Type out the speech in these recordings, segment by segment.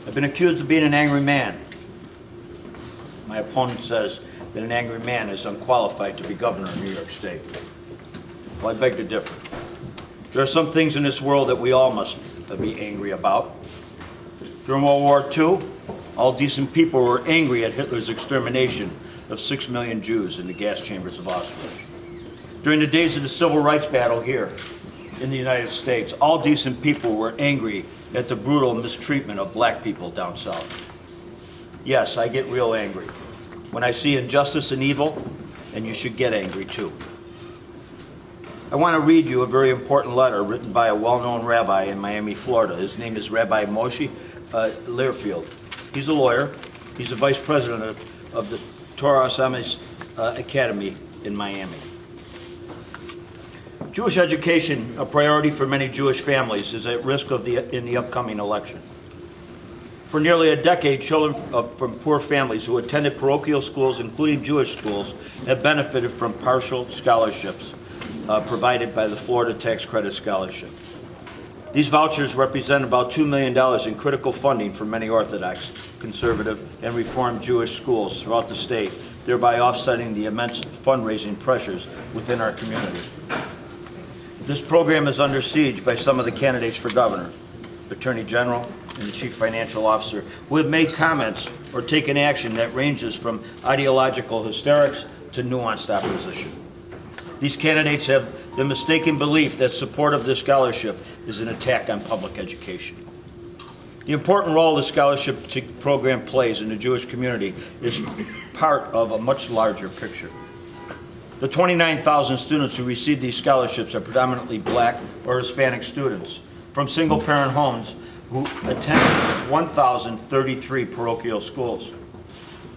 I've been accused of being an angry man. My opponent says that an angry man is unqualified to be governor of New York State. Well, I beg to differ. There are some things in this world that we all must be angry about. During World War II, all decent people were angry at Hitler's extermination of 6 million Jews in the gas chambers of Auschwitz. During the days of the civil rights battle here in the United States, all decent people were angry at the brutal mistreatment of black people down south. Yes, I get real angry when I see injustice and evil, and you should get angry too. I want to read you a very important letter written by a well-known rabbi in Miami, Florida. His name is Rabbi Moshe Learfield. He's a lawyer. He's the vice president of the Torah Asamis Academy in Miami. Jewish education, a priority for many Jewish families, is at risk in the upcoming election. For nearly a decade, children from poor families who attended parochial schools, including Jewish schools, have benefited from partial scholarships provided by the Florida Tax Credit Scholarship. These vouchers represent about $2 million in critical funding for many Orthodox, conservative, and Reformed Jewish schools throughout the state, thereby offsetting the immense fundraising pressures within our community. This program is under siege by some of the candidates for governor, attorney general, and the chief financial officer, who have made comments or taken action that ranges from ideological hysterics to nuanced opposition. These candidates have the mistaken belief that support of this scholarship is an attack on public education. The important role the scholarship program plays in the Jewish community is part of a much larger picture. The 29,000 students who receive these scholarships are predominantly black or Hispanic students from single-parent homes who attend 1,033 parochial schools.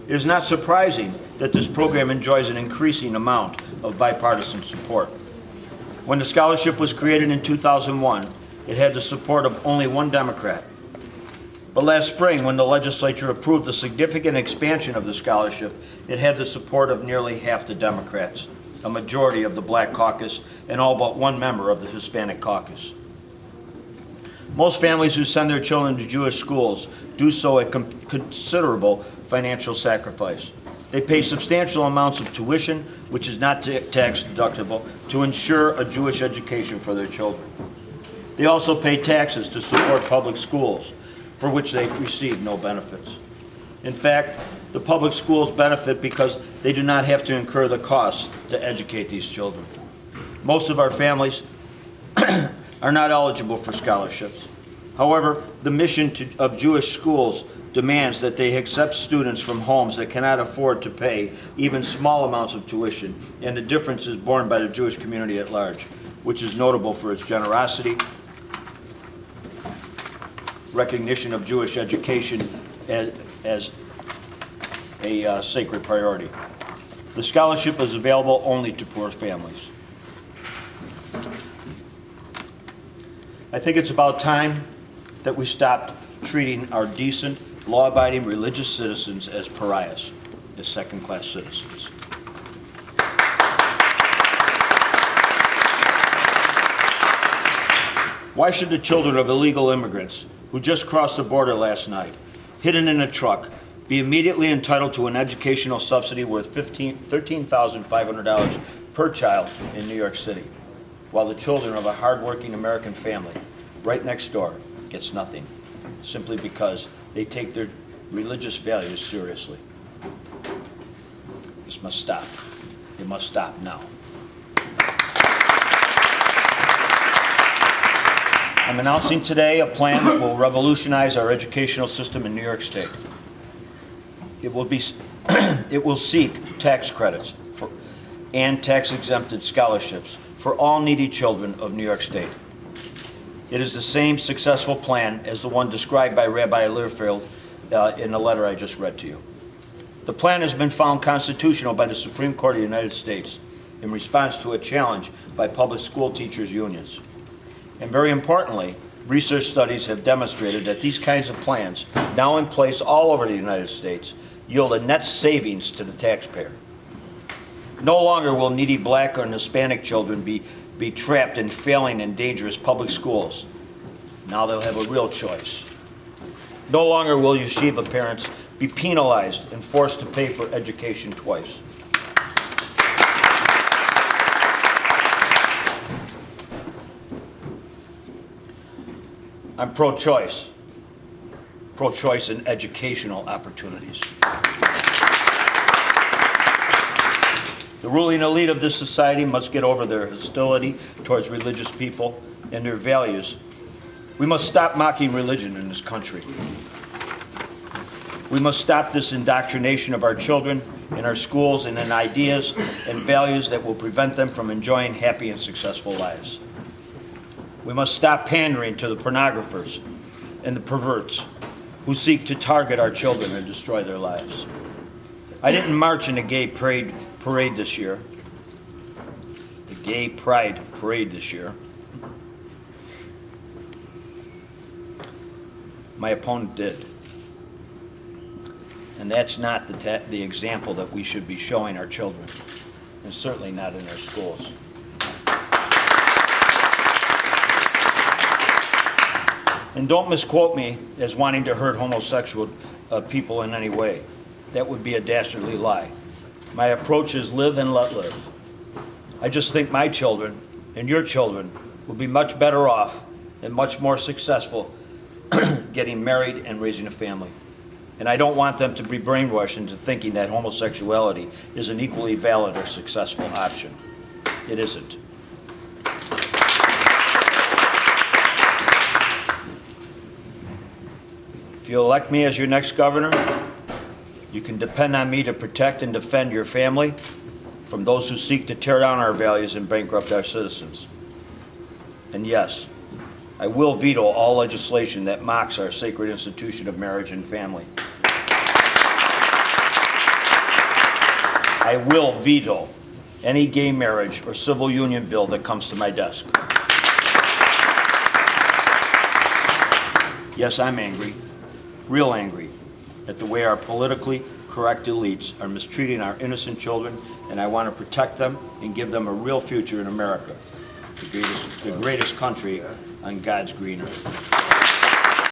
It is not surprising that this program enjoys an increasing amount of bipartisan support. When the scholarship was created in 2001, it had the support of only one Democrat. But last spring, when the legislature approved a significant expansion of the scholarship, it had the support of nearly half the Democrats, a majority of the Black caucus, and all but one member of the Hispanic caucus. Most families who send their children to Jewish schools do so at considerable financial sacrifice. They pay substantial amounts of tuition, which is not tax deductible, to ensure a Jewish education for their children. They also pay taxes to support public schools, for which they receive no benefits. In fact, the public schools benefit because they do not have to incur the costs to educate these children. Most of our families are not eligible for scholarships. However, the mission of Jewish schools demands that they accept students from homes that cannot afford to pay even small amounts of tuition, and the difference is borne by the Jewish community at large, which is notable for its generosity, recognition of Jewish education as a sacred priority. The scholarship is available only to poor families. I think it's about time that we stopped treating our decent, law-abiding religious citizens as pariahs, as second-class citizens. Why should the children of illegal immigrants who just crossed the border last night, hidden in a truck, be immediately entitled to an educational subsidy worth $13,500 per child in New York City, while the children of a hardworking American family right next door gets nothing, simply because they take their religious values seriously? This must stop. It must stop now. I'm announcing today a plan that will revolutionize our educational system in New York State. It will seek tax credits and tax-exempted scholarships for all needy children of New York State. It is the same successful plan as the one described by Rabbi Learfield in the letter I just read to you. The plan has been found constitutional by the Supreme Court of the United States in response to a challenge by public school teachers' unions. And very importantly, research studies have demonstrated that these kinds of plans, now in place all over the United States, yield a net savings to the taxpayer. No longer will needy black or Hispanic children be trapped in failing and dangerous public schools. Now they'll have a real choice. No longer will yeshiva parents be penalized and forced to pay for education twice. I'm pro-choice in educational opportunities. The ruling elite of this society must get over their hostility towards religious people and their values. We must stop mocking religion in this country. We must stop this indoctrination of our children in our schools and in ideas and values that will prevent them from enjoying happy and successful lives. We must stop pandering to the pornographers and the perverts who seek to target our children and destroy their lives. I didn't march in the gay parade this year, the gay pride parade this year. My opponent did. And that's not the example that we should be showing our children, and certainly not in our schools. And don't misquote me as wanting to hurt homosexual people in any way. That would be a dastardly lie. My approach is live and let live. I just think my children and your children will be much better off and much more successful getting married and raising a family. And I don't want them to be brainwashed into thinking that homosexuality is an equally valid or successful option. It isn't. If you elect me as your next governor, you can depend on me to protect and defend your family from those who seek to tear down our values and bankrupt our citizens. And yes, I will veto all legislation that mocks our sacred institution of marriage and family. I will veto any gay marriage or civil union bill that comes to my desk. Yes, I'm angry, real angry, at the way our politically correct elites are mistreating our innocent children, and I want to protect them and give them a real future in America, the greatest country on God's green earth.